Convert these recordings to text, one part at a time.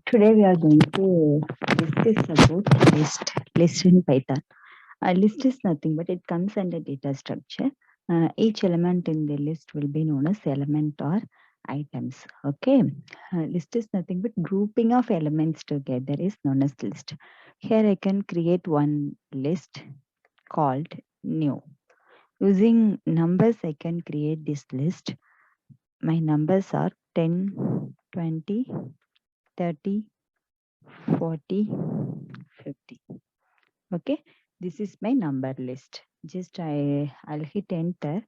Today we are going to discuss about list in Python. A list is nothing but it comes under data structure. Each element in the list will be known as element or items. Okay, list is nothing but grouping of elements together is known as list. Here I can create one list called new. Using numbers, I can create this list. My numbers are 10, 20, 30, 40, 50. Okay, this is my number list. Just I'll hit enter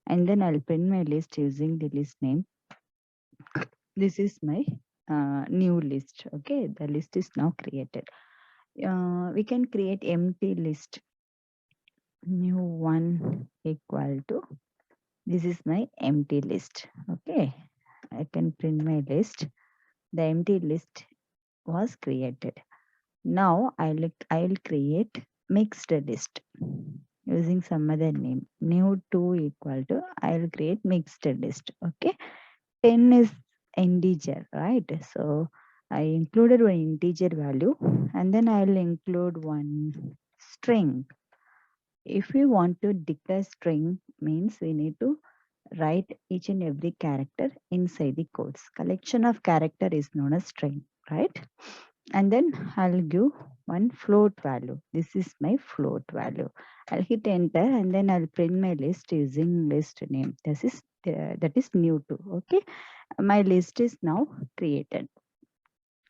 and then I'll print my list using the list name. This is my new list. Okay, the list is now created. We can create empty list. New one equal to, this is my empty list. Okay, I can print my list. The empty list was created. Now I'll create mixed list using some other name. New 2 equal to, I'll create mixed list. Okay, 10 is integer, right? So I included one integer value and then I'll include one string. If we want to declare string, means we need to write each and every character inside the quotes. Collection of character is known as string, right? And then I'll give one float value. This is my float value. I'll hit enter and then I'll print my list using list name. That is new to. Okay, my list is now created.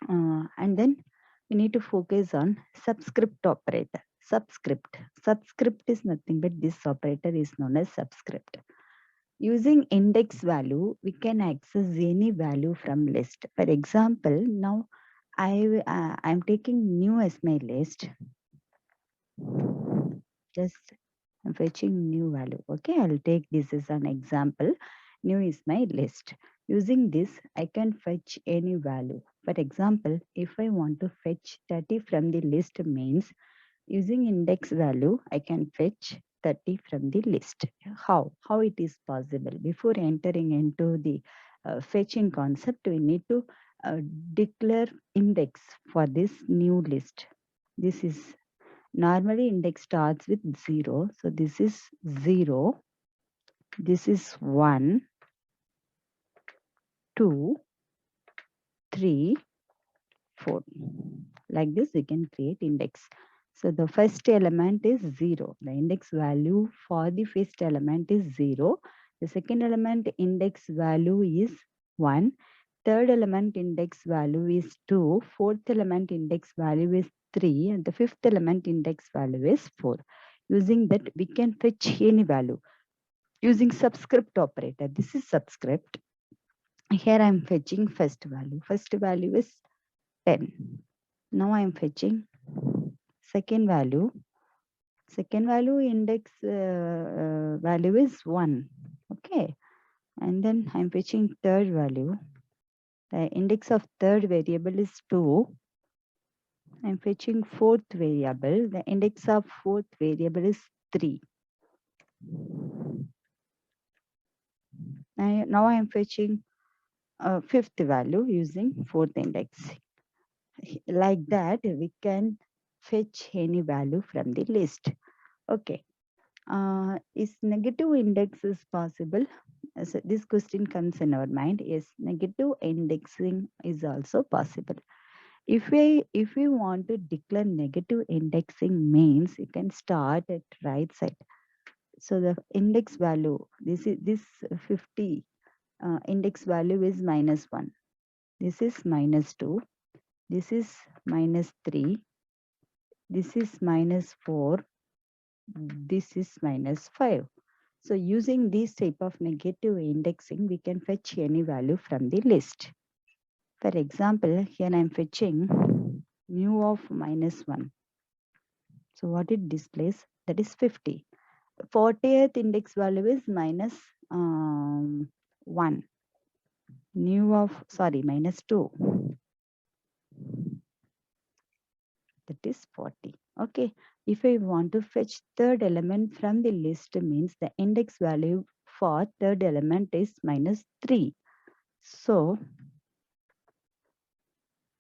And then we need to focus on subscript operator. Subscript is nothing but this operator is known as subscript. Using index value, we can access any value from list. For example, now I'm taking new as my list. Just I'm fetching new value. Okay, I'll take this as an example. New is my list. Using this, I can fetch any value. For example, if I want to fetch 30 from the list means using index value, I can fetch 30 from the list. How it is possible? Before entering into the fetching concept, we need to declare index for this new list. This is normally index starts with 0. So this is 0. This is 1, 2, 3, 4. Like this, we can create index. So the first element is 0. The index value for the first element is 0. The second element index value is 1. Third element index value is 2. Fourth element index value is 3. And the fifth element index value is 4. Using that, we can fetch any value. Using subscript operator. This is subscript. Here I am fetching first value. First value is 10. Now I am fetching second value. Second value index value is 1. Okay. And then I'm fetching third value. The index of third variable is 2. I'm fetching fourth variable. The index of fourth variable is 3. Now I'm fetching fifth value using fourth index. Like that, we can fetch any value from the list. Okay. Is negative index is possible? So this question comes in our mind. Yes, negative indexing is also possible. If we want to declare negative indexing means you can start at right side. So the index value, this 50 index value is -1. This is -2. This is -3. This is -4. This is -5. So using this type of negative indexing, we can fetch any value from the list. For example, here I am fetching new of -1. So what it displays, that is 50. 40th index value is -1. New of, -2. That is 40. Okay. If I want to fetch third element from the list means the index value for third element is -3. So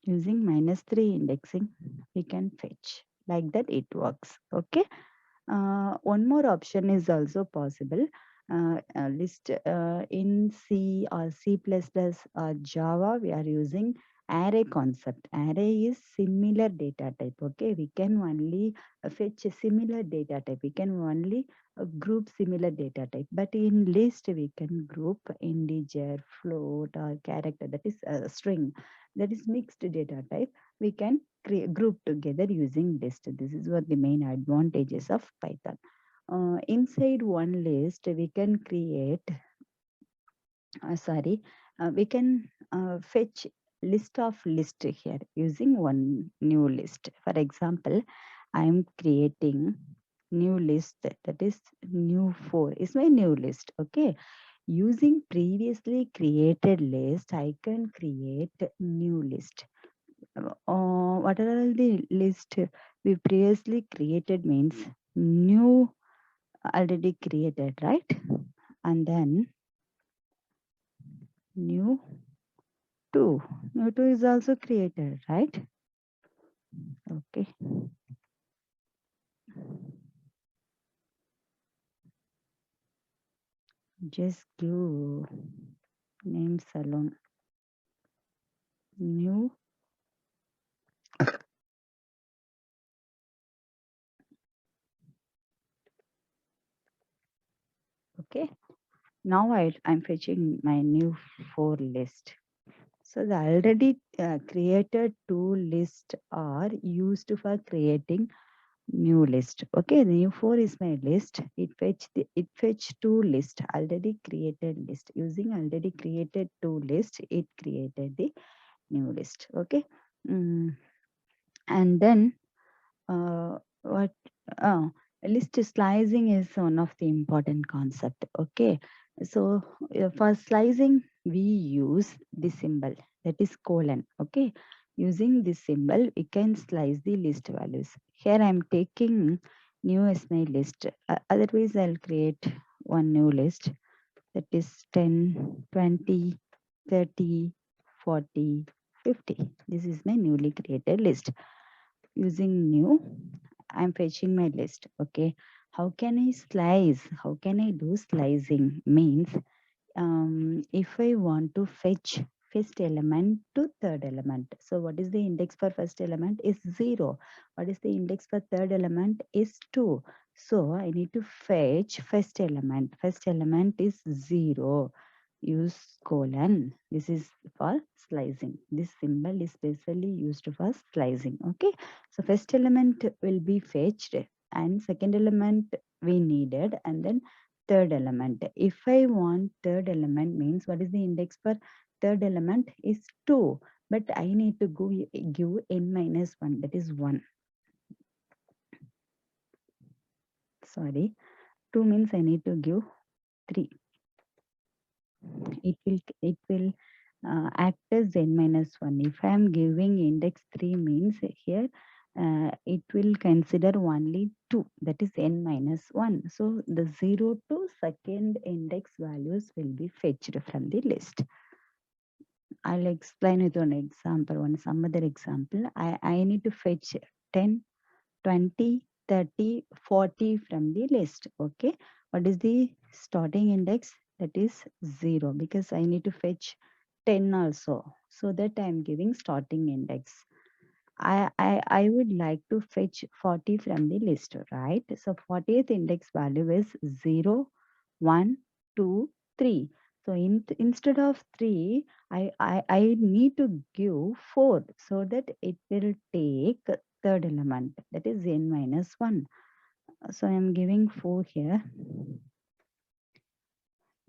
Using -3 indexing, we can fetch. Like that it works. Okay. One more option is also possible. List in C or C++ or Java, we are using array concept. Array is similar data type. Okay, we can only fetch a similar data type. We can only group similar data type. But in list, we can group integer, float, or character. That is a string. That is mixed data type. We can group together using list. This is what the main advantages of Python. Inside one list, we can create, we can fetch list of list here using one new list. For example, I am creating new list, that is new 4 is my new list. Okay, using previously created list, I can create new list. What are all the list we previously created means new already created, right? And then new 2. New 2 is also created, right? Okay. Just give names alone. New. Okay. Now I'm fetching my new 4 list. So the already created 2 list are used for creating new list. Okay, the new 4 is my list. It fetch 2 list, already created list. Using already created 2 list, it created the new list. Okay. Mm, and then what uh, list slicing is one of the important concept. Okay, so for slicing we use the symbol, that is colon. Okay, using this symbol we can slice the list values. Here I am taking new as my list. Otherwise I'll create one new list, that is 10, 20, 30, 40, 50. This is my newly created list. Using new, I'm fetching my list. Okay, how can I slice? How can I do slicing? Means if I want to fetch first element to third element, so what is the index for first element is 0. What is the index for third element is 2. So I need to fetch first element. First element is 0. Use colon. This is for slicing. This symbol is specially used for slicing. Okay, so first element will be fetched and second element we needed, and then third element. If I want third element means what is the index for third element is 2, but I need to give n minus 1, that is 1. Sorry, 2 means I need to give 3. It will act as n minus 1. If I am giving index 3 means here it will consider only 2, that is n minus 1. So the 0 to second index values will be fetched from the list. I'll explain it on example, on some other example. I need to fetch 10, 20, 30, 40 from the list. Okay, what is the starting index? That is 0, because I need to fetch 10 also, so that I'm giving starting index. I would like to fetch 40 from the list, right? So 40th index value is 0, 1, 2, 3. So instead of 3, I need to give 4, so that it will take third element, that is n minus 1. So I'm giving 4 here.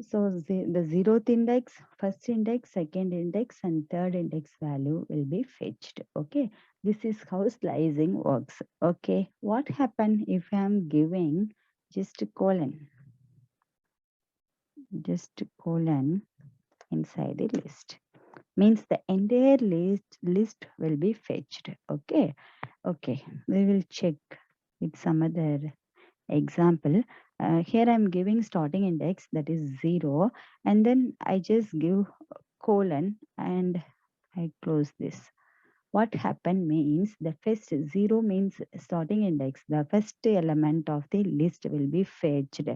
So the 0th index, first index, second index, and third index value will be fetched. Okay, this is how slicing works. Okay, what happen if I am giving just a colon inside the list? Means the entire list will be fetched. Okay, okay, we will check with some other example. Here I'm giving starting index, that is 0, and then I just give colon and I close this. what happened means the first 0 means starting index. The first element of the list will be fetched.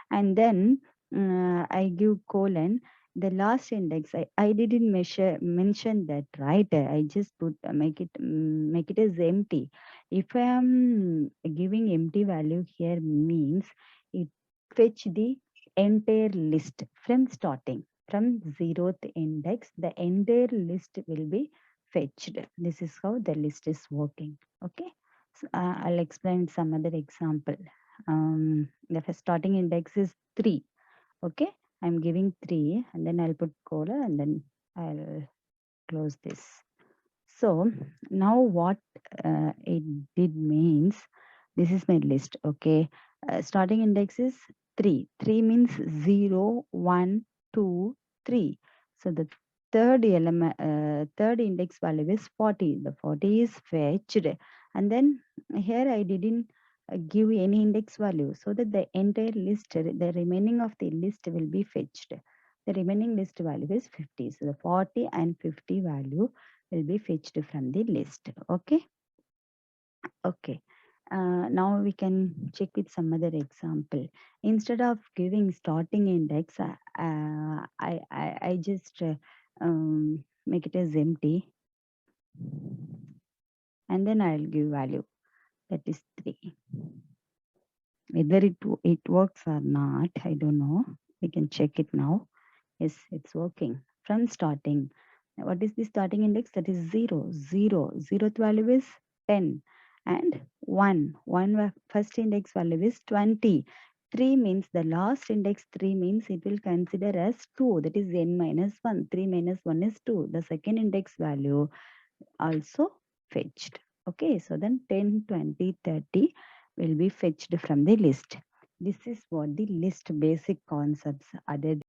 And then I give colon. The last index, I didn't mention that, right? I just put make it as empty. If I am giving empty value here means it fetch the entire list from starting. From 0th index, the entire list will be fetched. This is how the list is working. Okay. So, I'll explain some other example. The first starting index is 3. Okay. I'm giving 3 and then I'll put colon and then I'll close this. So now what it did means, this is my list. Okay. Starting index is 3. 3 means 0, 1, 2, 3. So the third element, third index value is 40. The 40 is fetched. And then here I didn't give any index value, so that the entire list, the remaining of the list will be fetched. The remaining list value is 50. So the 40 and 50 value will be fetched from the list. Okay. Okay. Now we can check with some other example. Instead of giving starting index, I just make it as empty, and then I'll give value, that is 3. Whether it works or not, I don't know. We can check it now. Yes, it's working. From starting, what is the starting index? That is 0. 0. 0th value is 10. And 1. 1 first index value is 20. 3 means the last index 3 means it will consider as 2. That is n minus 1. 3 minus 1 is 2. The second index value also fetched. Okay, so then 10, 20, 30 will be fetched from the list. This is what the list basic concepts. Other